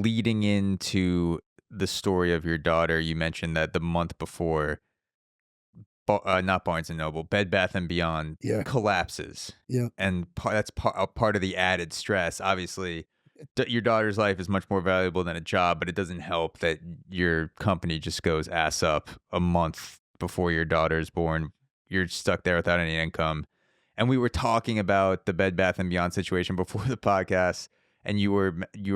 leading into the story of your daughter, you mentioned that the month before, not Barnes and Noble, Bed Bath and Beyond Yeah, collapses, yeah. and that's part of the added stress. Obviously, your daughter's life is much more valuable than a job, but it doesn't help that your company just goes ass up a month before your daughter's born. You're stuck there without any income. And we were talking about the Bed Bath and Beyond situation before the podcast, and you were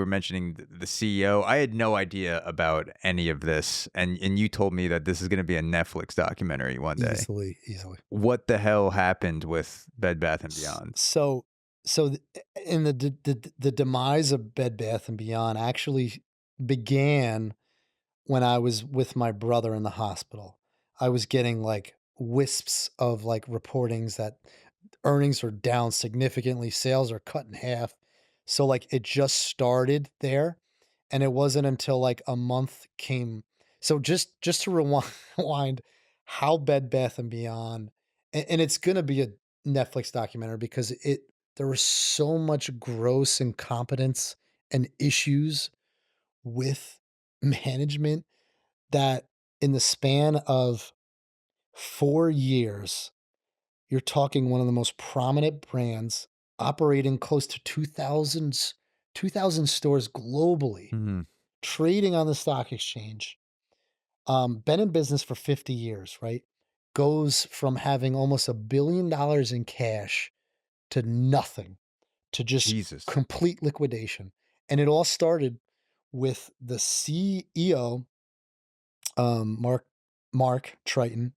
mentioning the CEO. I had no idea about any of this, and you told me that this is going to be a Netflix documentary one day. Easily, easily. What the hell happened with Bed Bath and S Beyond? so so th in the demise of Bed Bath& and Beyond actually began when I was with my brother in the hospital. I was getting, like, wisps of, like, reportings that earnings are down significantly, sales are cut in half. So, like, it just started there, and it wasn't until, like, a month came. So just to rewind rewind how Bed Bath& and Beyond, and it's gonna be a Netflix documentary because there was so much gross incompetence and issues with management that in the span of 4 years, you're talking one of the most prominent brands operating close to 2,000 stores globally, Mhm. trading on the stock exchange, been in business for 50 years, right? Goes from having almost $1 billion in cash to nothing, to just Jesus. complete liquidation. And it all started with the CEO, Mark Triton,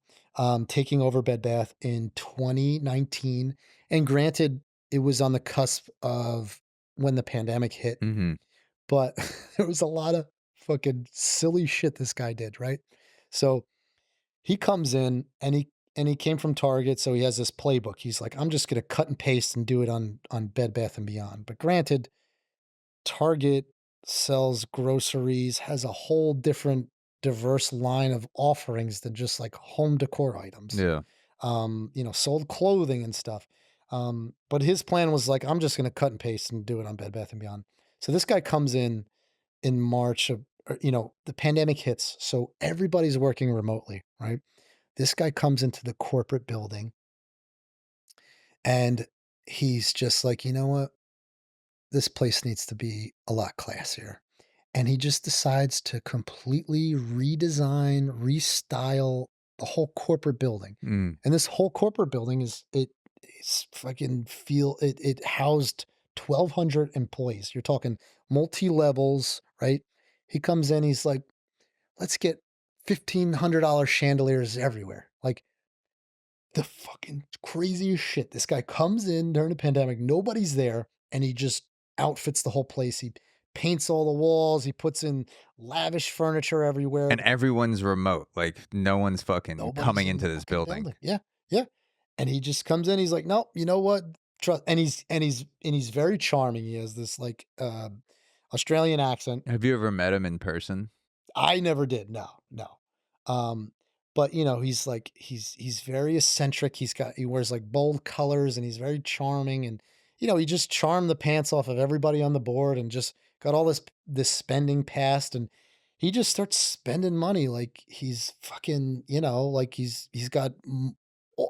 taking over Bed Bath in 2019. And granted, it was on the cusp of when the pandemic hit, Mhm. but there was a lot of fucking silly shit this guy did, right? So he comes in and he came from Target, so he has this playbook. He's like, I'm just gonna cut and paste and do it on Bed Bath and Beyond. But granted, Target sells groceries, has a whole different diverse line of offerings than just like home decor items. Yeah. Sold clothing and stuff. But his plan was like, I'm just gonna cut and paste and do it on Bed Bath and Beyond. So this guy comes in March of, the pandemic hits, so everybody's working remotely, right? This guy comes into the corporate building and he's just like, you know what? This place needs to be a lot classier. And he just decides to completely redesign, restyle the whole corporate building. Mm. And this whole corporate building it's fucking feel it housed 1,200 employees. You're talking multi levels, right? He comes in, he's like, let's get $1,500 chandeliers everywhere. Like the fucking craziest shit. This guy comes in during the pandemic, nobody's there, and he just outfits the whole place. He paints all the walls, he puts in lavish furniture everywhere. And everyone's remote. Like no one's fucking Nobody's coming in the into this fucking building. building. Yeah, yeah. And he just comes in, he's like, "Nope, you know what? Trust." And he's very charming. He has this like Australian accent. Have you ever met him in person? I never did. No, no. But he's like he's very eccentric. He wears like bold colors and he's very charming and he just charmed the pants off of everybody on the board and just got all this spending passed and he just starts spending money like he's fucking, like he's got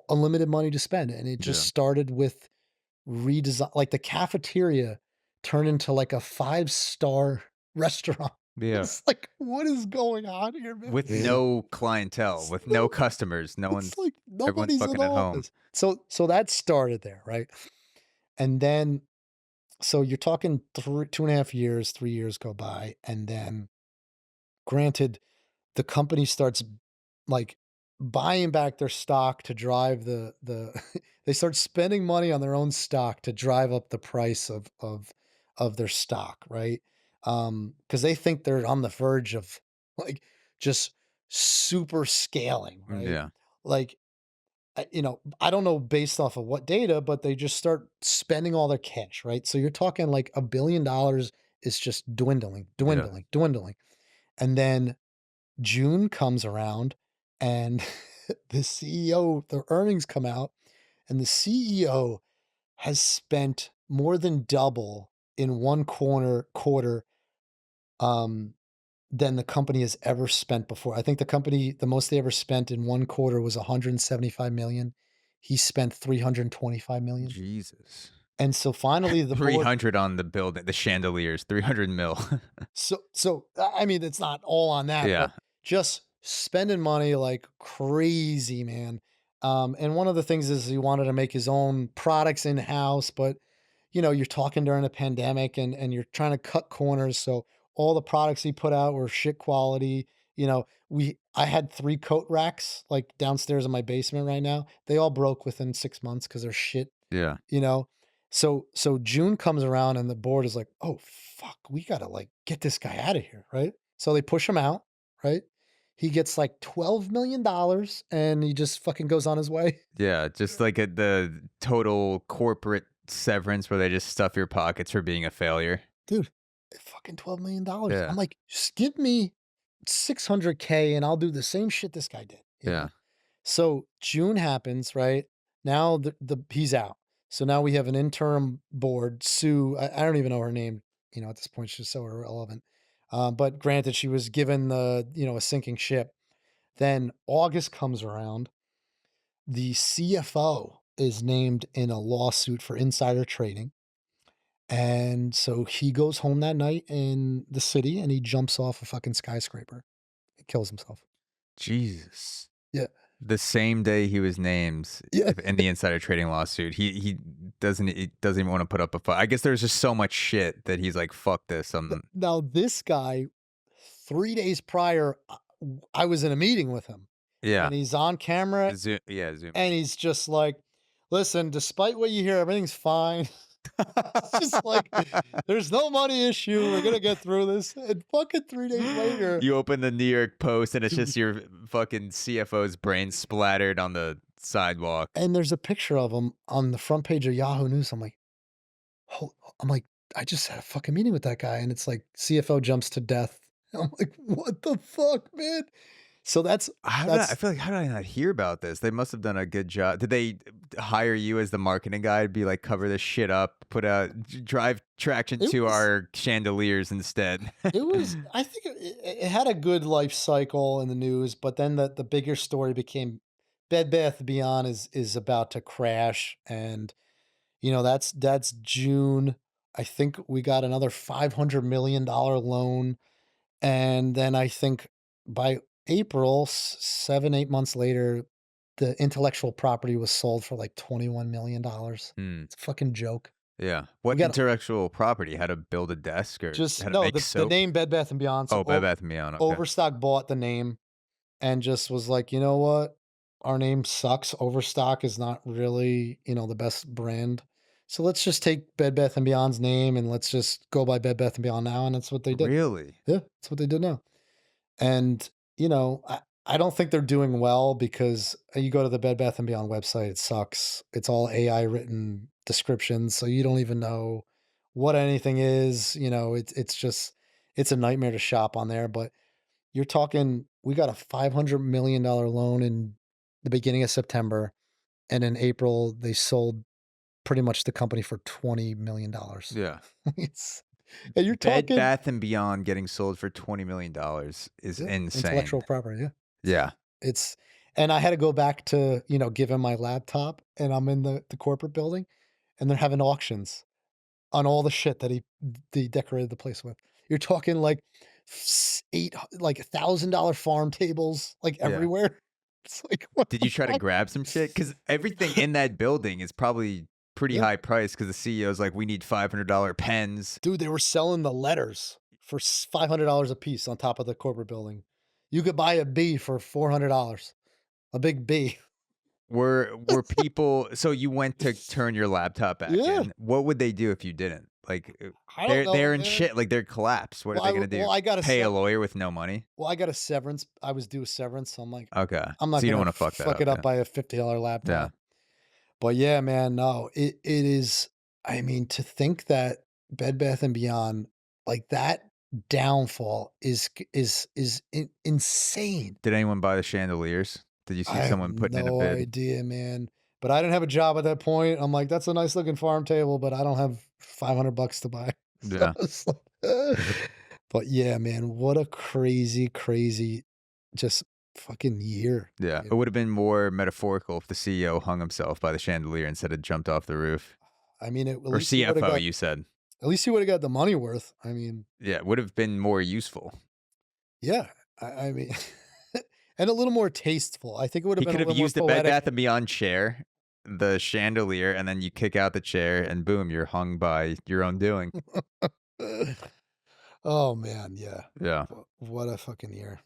unlimited money to spend and it just Yeah. started with redesign like the cafeteria turned into like a five-star restaurant. Yeah. It's like, what is going on here, man? With no clientele, It's with no no customers, no it's one's like everyone's nobody's in the fucking at home. office. So that started there, right? And then so you're talking 2.5 years, 3 years go by, and then granted, the company starts, like, buying back their stock to drive the they start spending money on their own stock to drive up the price of their stock, right? Because they think they're on the verge of, like, just super scaling, right? Yeah. Like, I don't know based off of what data, but they just start spending all their cash, right? So you're talking like $1 billion is just dwindling, Yeah. dwindling, dwindling. And then June comes around and the CEO, the earnings come out, and the CEO has spent more than double in one quarter um, than the company has ever spent before. I think the most they ever spent in one quarter was 175 million. He spent 325 million. Jesus. And so finally the board 300 on the building, the chandeliers, 300 mil. I mean, it's not all on that, Yeah. but just spending money like crazy, man. And one of the things is he wanted to make his own products in house, but you're talking during a pandemic and you're trying to cut corners. So all the products he put out were shit quality. I had 3 coat racks like downstairs in my basement right now. They all broke within 6 months because they're shit, Yeah. you know. So June comes around and the board is like, "Oh fuck, we gotta like get this guy out of here," right? So they push him out, right? He gets like $12 million and he just fucking goes on his way. Yeah, just like the total corporate severance where they just stuff your pockets for being a failure. Dude, fucking $12 million. I'm Yeah. like, just give me 600K and I'll do the same shit this guy did, you Yeah. know? So June happens, right? Now the he's out. So now we have an interim board. Sue, I don't even know her name, at this point, she's so irrelevant. But granted, she was given a sinking ship. Then August comes around. The CFO is named in a lawsuit for insider trading. And so he goes home that night in the city and he jumps off a fucking skyscraper. He kills himself. Jesus. Yeah. The same day he was named Yeah. in the insider trading lawsuit, he doesn't even want to put up a fight. I guess there's just so much shit that he's like, "Fuck this." Now, this guy, 3 days prior, I was in a meeting with him Yeah. and he's on camera Zoom and meeting. he's just like, listen, despite what you hear, everything's fine. It's just like, there's no money issue. We're going to get through this. And fucking 3 days later, You open the New York Post and it's just your fucking CFO's brain splattered on the sidewalk. and there's a picture of him on the front page of Yahoo News. I'm like, I just had a fucking meeting with that guy, and it's like CFO jumps to death. I'm like, what the fuck, man? So I that's feel like, how did I not hear about this? They must have done a good job. Did they hire you as the marketing guy to be like, cover this shit up, put out, drive traction it to was our chandeliers instead? it was I think it had a good life cycle in the news, but then the bigger story became Bed Bath& Beyond is about to crash, and that's June. I think we got another $500 million loan. And then I think by April, 7, 8 months later, the intellectual property was sold for like $21 million. Hmm. It's a fucking joke. Yeah. We What got intellectual property? How to build a desk or just how to no, make the soap? name Bed Bath& Beyond. So Oh, Bed Bath& Beyond. Okay. Overstock bought the name and just was like, "You know what? Our name sucks. Overstock is not really, the best brand. So let's just take Bed Bath& Beyond's name and let's just go by Bed Bath& Beyond now." And that's what they did. Really? Yeah, that's what they did now. And, I don't think they're doing well because you go to the Bed Bath& and Beyond website, it sucks. It's all AI written descriptions, so you don't even know what anything is. It's a nightmare to shop on there. But you're talking, we got a $500 million loan in the beginning of September, and in April they sold pretty much the company for $20 million. Yeah. It's and you're Bed talking, Bath& Beyond getting sold for $20 million is yeah, insane. intellectual property. Yeah. Yeah. It's and I had to go back to, give him my laptop, and I'm in the corporate building, and they're having auctions on all the shit that he decorated the place with. You're talking like $1,000 farm tables, like, Yeah. everywhere. It's like, what Did the you try to fuck? grab some shit? Because everything in that building is probably pretty Yeah. high price. Because the CEO's like, "We need $500 pens." Dude, they were selling the letters for $500 a piece on top of the corporate building. You could buy a B for $400, a big B. Were people so you went to turn your laptop back Yeah. in. What would they do if you didn't? Like, I don't know, they're in man. shit, like, they're collapsed. What are Well, they gonna do? I got a Pay a sev lawyer with no money? Well, I got a severance. I was due a severance, so I'm like, Okay. I'm not So you don't gonna wanna fuck that fuck up, it up yeah. by a $50 Yeah. laptop. But yeah, man, no, it is. I mean, to think that Bed Bath and Beyond, like that downfall is insane. Did anyone buy the chandeliers? Did you I see have someone putting in a no bid? idea, man. But I didn't have a job at that point. I'm like, that's a nice looking farm table, but I don't have $500 to buy. So Yeah. it's like, But yeah, man, what a crazy, crazy just fucking year, Yeah, you it would know? have been more metaphorical if the CEO hung himself by the chandelier instead of jumped off the roof. I mean, at Or least he woulda CFO, got you said. the money worth. I mean, Yeah, it would have been more useful. yeah, I mean and a little more tasteful. I think it would have He been a could have little more used the Bed poetic. Bath& Beyond chair, the chandelier, and then you kick out the chair and boom, you're hung by your own doing. Oh, man, yeah. Yeah. What a fucking year.